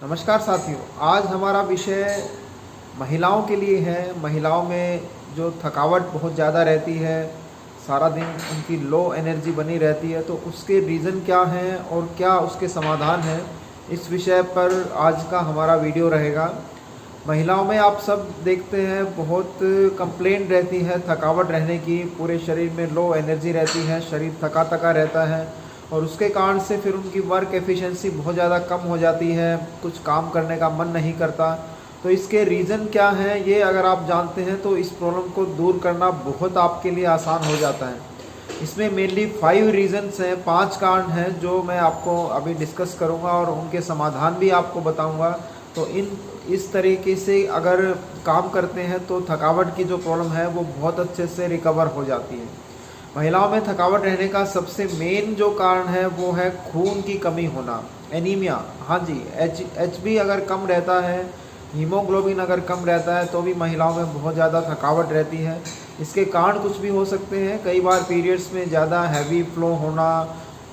नमस्कार साथियों, आज हमारा विषय महिलाओं के लिए है। महिलाओं में जो थकावट बहुत ज़्यादा रहती है, सारा दिन उनकी लो एनर्जी बनी रहती है, तो उसके रीज़न क्या हैं और क्या उसके समाधान हैं, इस विषय पर आज का हमारा वीडियो रहेगा। महिलाओं में आप सब देखते हैं बहुत कंप्लेंट रहती है थकावट रहने की, पूरे शरीर में लो एनर्जी रहती है, शरीर थका थका रहता है और उसके कारण से फिर उनकी वर्क एफिशिएंसी बहुत ज़्यादा कम हो जाती है, कुछ काम करने का मन नहीं करता। तो इसके रीज़न क्या हैं, ये अगर आप जानते हैं तो इस प्रॉब्लम को दूर करना बहुत आपके लिए आसान हो जाता है। इसमें मेनली 5 रीज़न्स हैं, 5 कारण हैं जो मैं आपको अभी डिस्कस करूंगा और उनके समाधान भी आपको बताऊंगा। तो इस तरीके से अगर काम करते हैं तो थकावट की जो प्रॉब्लम है वो बहुत अच्छे से रिकवर हो जाती है। महिलाओं में थकावट रहने का सबसे मेन जो कारण है वो है खून की कमी होना, एनीमिया। हाँ जी, एचबी अगर कम रहता है, हीमोग्लोबिन अगर कम रहता है तो भी महिलाओं में बहुत ज़्यादा थकावट रहती है। इसके कारण कुछ भी हो सकते हैं, कई बार पीरियड्स में ज़्यादा हैवी फ्लो होना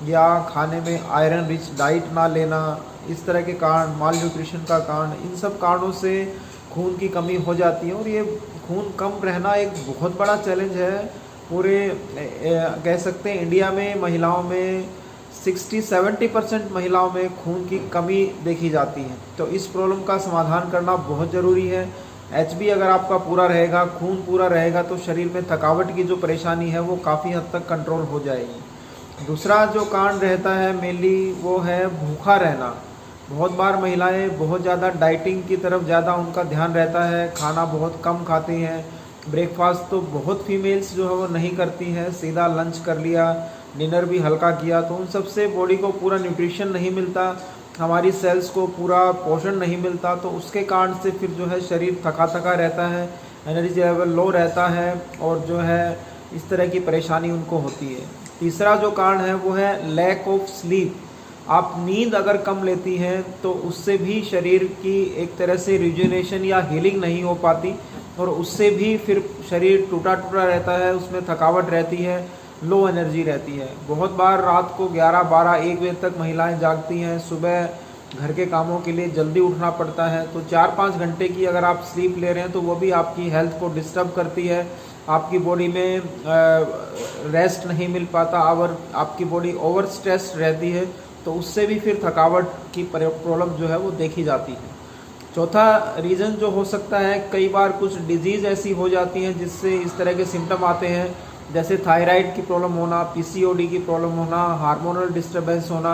या खाने में आयरन रिच डाइट ना लेना, इस तरह के कारण, माल न्यूट्रिशन का कारण, इन सब कारणों से खून की कमी हो जाती है। और ये खून कम रहना एक बहुत बड़ा चैलेंज है। पूरे कह सकते हैं इंडिया में महिलाओं में 60-70% महिलाओं में खून की कमी देखी जाती है। तो इस प्रॉब्लम का समाधान करना बहुत ज़रूरी है। एचबी अगर आपका पूरा रहेगा, खून पूरा रहेगा, तो शरीर में थकावट की जो परेशानी है वो काफ़ी हद तक कंट्रोल हो जाएगी। दूसरा जो कारण रहता है मेनली वो है भूखा रहना। बहुत बार महिलाएं बहुत ज़्यादा डाइटिंग की तरफ ज़्यादा उनका ध्यान रहता है, खाना बहुत कम खाती हैं। ब्रेकफास्ट तो बहुत फीमेल्स जो है वो नहीं करती हैं, सीधा लंच कर लिया, डिनर भी हल्का किया, तो उन सब से बॉडी को पूरा न्यूट्रिशन नहीं मिलता, हमारी सेल्स को पूरा पोषण नहीं मिलता। तो उसके कारण से फिर जो है शरीर थका थका रहता है, एनर्जी लेवल लो रहता है और जो है इस तरह की परेशानी उनको होती है। तीसरा जो कारण है वो है लैक ऑफ स्लीप। आप नींद अगर कम लेती हैं तो उससे भी शरीर की एक तरह से रिजुनेशन या हीलिंग नहीं हो पाती और उससे भी फिर शरीर टूटा टूटा रहता है, उसमें थकावट रहती है, लो एनर्जी रहती है। बहुत बार रात को 11, 12, 1 बजे तक महिलाएं जागती हैं, सुबह घर के कामों के लिए जल्दी उठना पड़ता है। तो 4-5 घंटे की अगर आप स्लीप ले रहे हैं तो वो भी आपकी हेल्थ को डिस्टर्ब करती है, आपकी बॉडी में रेस्ट नहीं मिल पाता और आपकी बॉडी ओवर स्ट्रेस रहती है, तो उससे भी फिर थकावट की प्रॉब्लम जो है वो देखी जाती है। चौथा रीज़न जो हो सकता है, कई बार कुछ डिजीज़ ऐसी हो जाती हैं जिससे इस तरह के सिम्टम आते हैं, जैसे थायराइड की प्रॉब्लम होना, पीसीओडी की प्रॉब्लम होना, हार्मोनल डिस्टर्बेंस होना,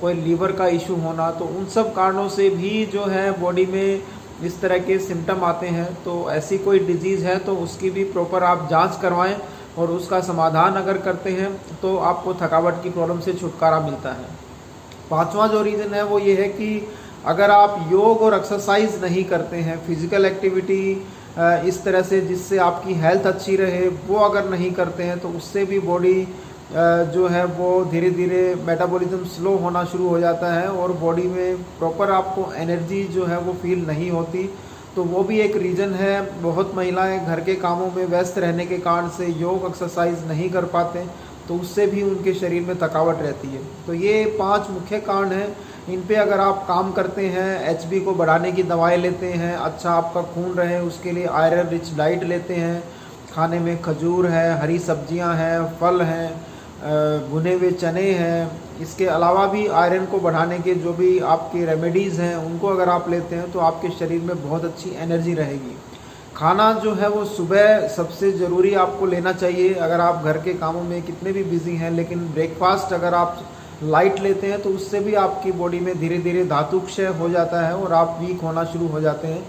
कोई लीवर का इशू होना। तो उन सब कारणों से भी जो है बॉडी में इस तरह के सिम्टम आते हैं। तो ऐसी कोई डिजीज़ है तो उसकी भी प्रॉपर आप जांच करवाएं और उसका समाधान अगर करते हैं तो आपको थकावट की प्रॉब्लम से छुटकारा मिलता है। पांचवा जो रीज़न है वो ये है कि अगर आप योग और एक्सरसाइज नहीं करते हैं, फिजिकल एक्टिविटी इस तरह से जिससे आपकी हेल्थ अच्छी रहे, वो अगर नहीं करते हैं तो उससे भी बॉडी जो है वो धीरे धीरे मेटाबॉलिज्म स्लो होना शुरू हो जाता है और बॉडी में प्रॉपर आपको एनर्जी जो है वो फील नहीं होती। तो वो भी एक रीज़न है। बहुत महिलाएं घर के कामों में व्यस्त रहने के कारण से योग एक्सरसाइज नहीं कर पाते, तो उससे भी उनके शरीर में थकावट रहती है। तो ये 5 मुख्य कारण हैं, इन पे अगर आप काम करते हैं, एचबी को बढ़ाने की दवाएं लेते हैं, अच्छा आपका खून रहे उसके लिए आयरन रिच डाइट लेते हैं, खाने में खजूर है, हरी सब्जियां हैं, फल हैं, भुने हुए चने हैं, इसके अलावा भी आयरन को बढ़ाने के जो भी आपकी रेमेडीज़ हैं उनको अगर आप लेते हैं तो आपके शरीर में बहुत अच्छी एनर्जी रहेगी। खाना जो है वो सुबह सबसे ज़रूरी आपको लेना चाहिए। अगर आप घर के कामों में कितने भी बिजी हैं, लेकिन ब्रेकफास्ट अगर आप लाइट लेते हैं तो उससे भी आपकी बॉडी में धीरे धीरे धातु क्षय हो जाता है और आप वीक होना शुरू हो जाते हैं।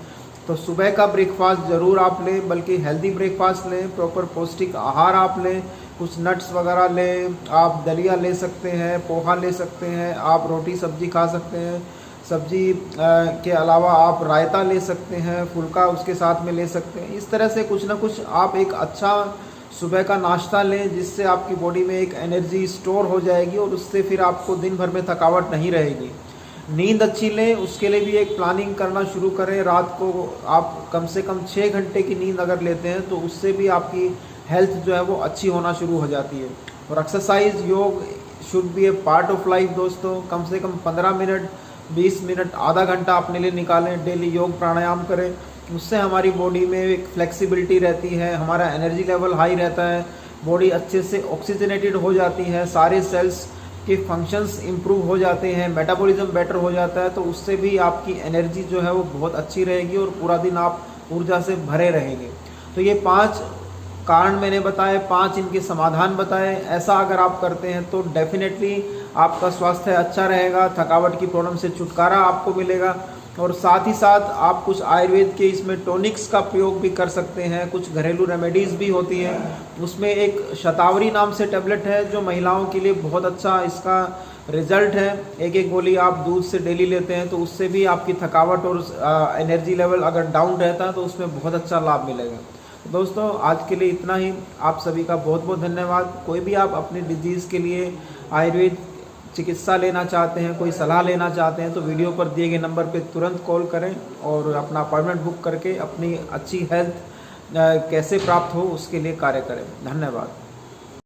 तो सुबह का ब्रेकफास्ट ज़रूर आप लें, बल्कि हेल्दी ब्रेकफास्ट लें, प्रॉपर पौष्टिक आहार आप लें, कुछ नट्स वगैरह लें, आप दलिया ले सकते हैं, पोहा ले सकते हैं, आप रोटी सब्जी खा सकते हैं, सब्जी के अलावा आप रायता ले सकते हैं, फुल्का उसके साथ में ले सकते हैं। इस तरह से कुछ ना कुछ आप एक अच्छा सुबह का नाश्ता लें जिससे आपकी बॉडी में एक एनर्जी स्टोर हो जाएगी और उससे फिर आपको दिन भर में थकावट नहीं रहेगी। नींद अच्छी लें, उसके लिए भी एक प्लानिंग करना शुरू करें। रात को आप कम से कम 6 घंटे की नींद अगर लेते हैं तो उससे भी आपकी हेल्थ जो है वो अच्छी होना शुरू हो जाती है। और एक्सरसाइज, योग should be A part of life दोस्तों। कम से कम 15 मिनट 20 मिनट आधा घंटा अपने लिए निकालें, डेली योग प्राणायाम करें। उससे हमारी बॉडी में एक फ्लेक्सिबिलिटी रहती है, हमारा एनर्जी लेवल हाई रहता है, बॉडी अच्छे से ऑक्सीजनेटेड हो जाती है, सारे सेल्स के फंक्शंस इम्प्रूव हो जाते हैं, मेटाबॉलिज्म बेटर हो जाता है। तो उससे भी आपकी एनर्जी जो है वो बहुत अच्छी रहेगी और पूरा दिन आप ऊर्जा से भरे रहेंगे। तो ये 5 कारण मैंने बताए, 5 इनके समाधान बताए। ऐसा अगर आप करते हैं तो डेफिनेटली आपका स्वास्थ्य अच्छा रहेगा, थकावट की प्रॉब्लम से छुटकारा आपको मिलेगा। और साथ ही साथ आप कुछ आयुर्वेद के इसमें टॉनिक्स का प्रयोग भी कर सकते हैं, कुछ घरेलू रेमेडीज़ भी होती हैं। उसमें एक शतावरी नाम से टैबलेट है जो महिलाओं के लिए बहुत अच्छा इसका रिजल्ट है। एक गोली आप दूध से डेली लेते हैं तो उससे भी आपकी थकावट और एनर्जी लेवल अगर डाउन रहता है तो उसमें बहुत अच्छा लाभ मिलेगा। दोस्तों आज के लिए इतना ही। आप सभी का बहुत बहुत धन्यवाद। कोई भी आप अपनी डिजीज़ के लिए आयुर्वेद चिकित्सा लेना चाहते हैं, कोई सलाह लेना चाहते हैं तो वीडियो पर दिए गए नंबर पर तुरंत कॉल करें और अपना अपॉइंटमेंट बुक करके अपनी अच्छी हेल्थ कैसे प्राप्त हो उसके लिए कार्य करें। धन्यवाद।